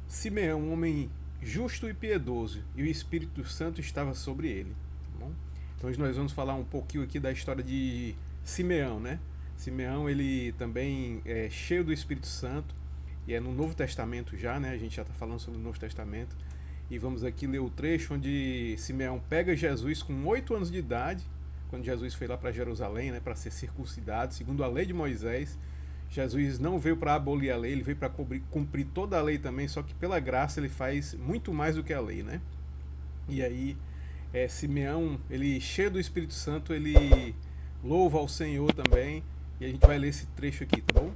Simeão, um homem justo e piedoso, e o Espírito Santo estava sobre ele. Tá bom? Então hoje nós vamos falar um pouquinho aqui da história de Simeão, né? Simeão, ele também é cheio do Espírito Santo, e é no Novo Testamento já, né? A gente já está falando sobre o Novo Testamento. E vamos aqui ler o trecho onde Simeão pega Jesus com 8 anos de idade, quando Jesus foi lá para Jerusalém, né, para ser circuncidado, segundo a lei de Moisés. Jesus não veio para abolir a lei, ele veio para cumprir toda a lei também, só que pela graça ele faz muito mais do que a lei, né? E aí, Simeão, ele cheio do Espírito Santo, ele louva ao Senhor também, e a gente vai ler esse trecho aqui, tá bom?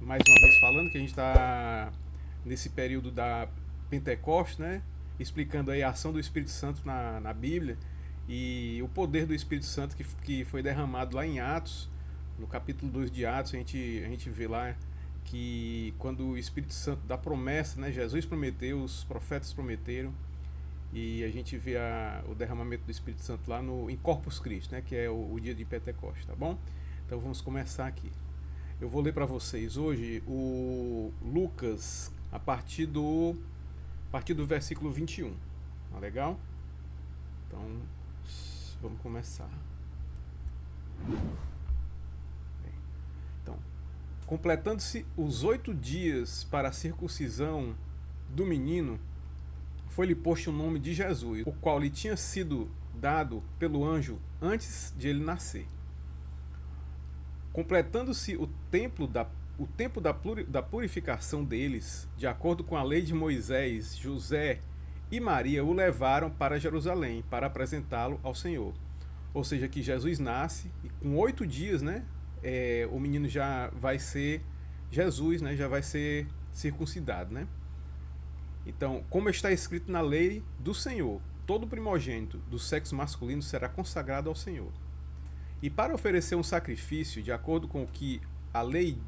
Mais uma vez falando que a gente está nesse período da Pentecostes, né? Explicando aí a ação do Espírito Santo na Bíblia e o poder do Espírito Santo que foi derramado lá em Atos, no capítulo 2 de Atos, a gente vê lá que quando o Espírito Santo dá promessa, né? Jesus prometeu, os profetas prometeram, e a gente vê o derramamento do Espírito Santo lá em Corpus Christi, né? Que é o dia de Pentecostes, tá bom? Então vamos começar aqui. Eu vou ler para vocês hoje o Lucas a partir do versículo 21. Tá legal? Então, vamos começar. Então, completando-se os 8 dias para a circuncisão do menino, foi-lhe posto o nome de Jesus, o qual lhe tinha sido dado pelo anjo antes de ele nascer. Completando-se o tempo da purificação deles, de acordo com a lei de Moisés, José e Maria o levaram para Jerusalém para apresentá-lo ao Senhor. Ou seja, que Jesus nasce e com 8 dias, né, o menino já vai ser Jesus, né, já vai ser circuncidado, né? Então, como está escrito na lei do Senhor, todo primogênito do sexo masculino será consagrado ao Senhor. E para oferecer um sacrifício, de acordo com o que a lei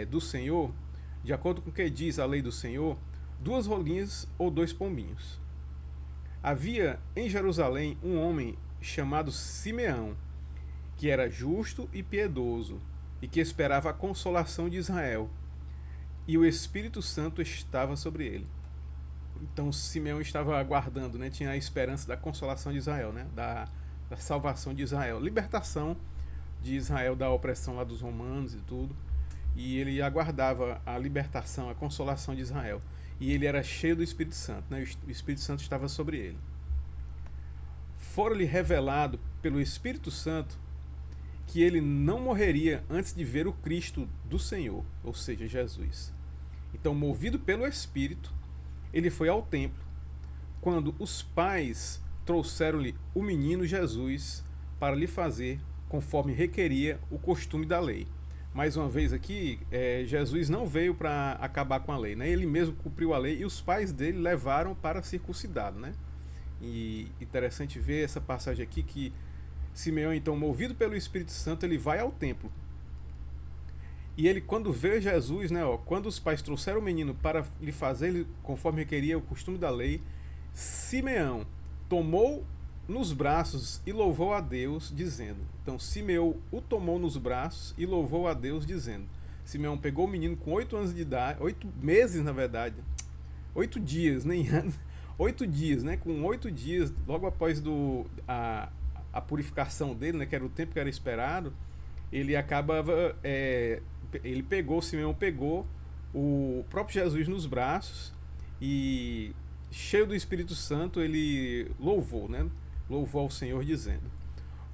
do Senhor, de acordo com o que diz a lei do Senhor, 2 rolinhas ou 2 pombinhos. Havia em Jerusalém um homem chamado Simeão, que era justo e piedoso, e que esperava a consolação de Israel, e o Espírito Santo estava sobre ele. Então Simeão estava aguardando, né? Tinha a esperança da consolação de Israel, né? Da salvação de Israel, libertação de Israel da opressão lá dos romanos e tudo. E ele aguardava a libertação, a consolação de Israel. E ele era cheio do Espírito Santo, né? O Espírito Santo estava sobre ele. Fora-lhe revelado pelo Espírito Santo que ele não morreria antes de ver o Cristo do Senhor, ou seja, Jesus. Então, movido pelo Espírito, ele foi ao templo, quando os pais trouxeram-lhe o menino Jesus para lhe fazer conforme requeria o costume da lei. Mais uma vez aqui, Jesus não veio para acabar com a lei, né? Ele mesmo cumpriu a lei e os pais dele levaram para circuncidado, né? E interessante ver essa passagem aqui que Simeão, então, movido pelo Espírito Santo, ele vai ao templo. E ele, quando vê Jesus, né, quando os pais trouxeram o menino para lhe fazer conforme requeria o costume da lei, Simeão tomou nos braços e louvou a Deus, dizendo. Então, Simeão o tomou nos braços e louvou a Deus, dizendo. Simeão pegou o menino com 8 anos de idade, 8 meses, na verdade, 8 dias, nem anos, 8 dias, né? Com 8 dias, logo após a purificação dele, né? Que era o tempo que era esperado, ele acabava, Simeão pegou o próprio Jesus nos braços e, cheio do Espírito Santo, ele louvou, né? Louvou ao Senhor, dizendo: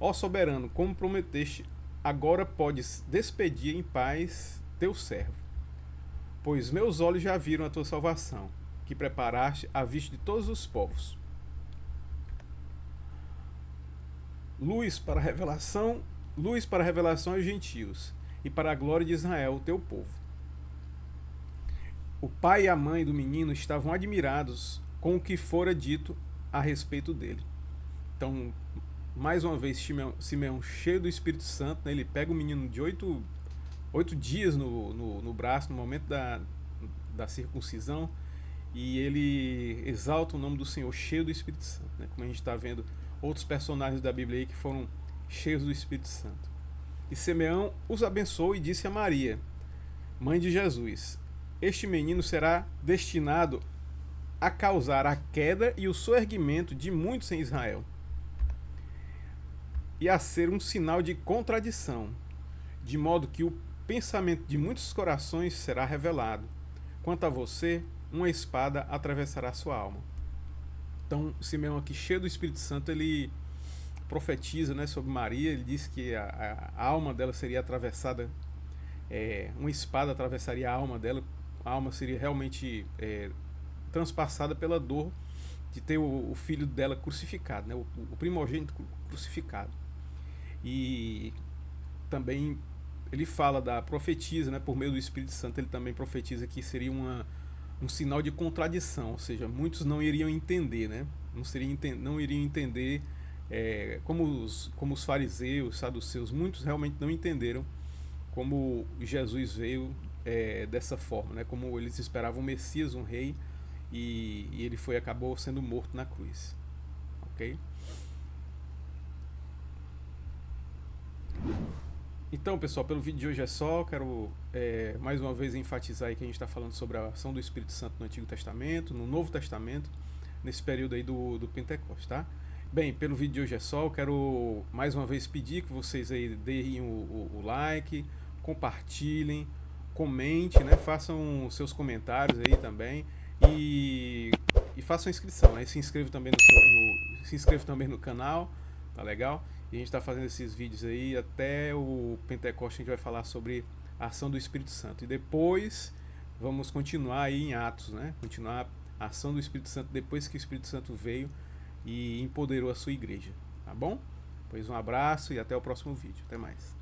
Ó soberano, como prometeste, agora podes despedir em paz teu servo, pois meus olhos já viram a tua salvação, que preparaste à vista de todos os povos, luz para a revelação aos gentios, e para a glória de Israel, o teu povo. O pai e a mãe do menino estavam admirados com o que fora dito a respeito dele. Então, mais uma vez, Simeão cheio do Espírito Santo, né, ele pega o menino de 8 dias no braço, no momento da circuncisão, e ele exalta o nome do Senhor, cheio do Espírito Santo, né, como a gente está vendo outros personagens da Bíblia aí que foram cheios do Espírito Santo. E Simeão os abençoou e disse a Maria, mãe de Jesus: este menino será destinado a causar a queda e o soerguimento de muitos em Israel, e a ser um sinal de contradição, de modo que o pensamento de muitos corações será revelado. Quanto a você, uma espada atravessará sua alma. Então, Simeão aqui, cheio do Espírito Santo, ele profetiza, né, sobre Maria. Ele diz que a alma dela seria atravessada, uma espada atravessaria a alma dela. A alma seria realmente transpassada pela dor de ter o filho dela crucificado, né, o primogênito crucificado. E também ele fala profetiza, né, por meio do Espírito Santo. Ele também profetiza que seria um sinal de contradição, ou seja, muitos não iriam entender, né? Não iriam entender, como os fariseus, saduceus, muitos realmente não entenderam como Jesus veio dessa forma, né? Como eles esperavam um Messias, um rei, e ele acabou sendo morto na cruz, ok? Então, pessoal, pelo vídeo de hoje é só. Quero mais uma vez enfatizar aí que a gente está falando sobre a ação do Espírito Santo no Antigo Testamento, no Novo Testamento, nesse período aí do Pentecostes, tá? Bem, pelo vídeo de hoje é só. Quero mais uma vez pedir que vocês aí deem o like, compartilhem, comentem, né? Façam seus comentários aí também e façam inscrição, né? Se inscreva também se inscreva também no canal, tá legal? E a gente está fazendo esses vídeos aí até o Pentecostes. A gente vai falar sobre a ação do Espírito Santo. E depois vamos continuar aí em Atos, né? Continuar a ação do Espírito Santo depois que o Espírito Santo veio e empoderou a sua igreja. Tá bom? Pois um abraço e até o próximo vídeo. Até mais.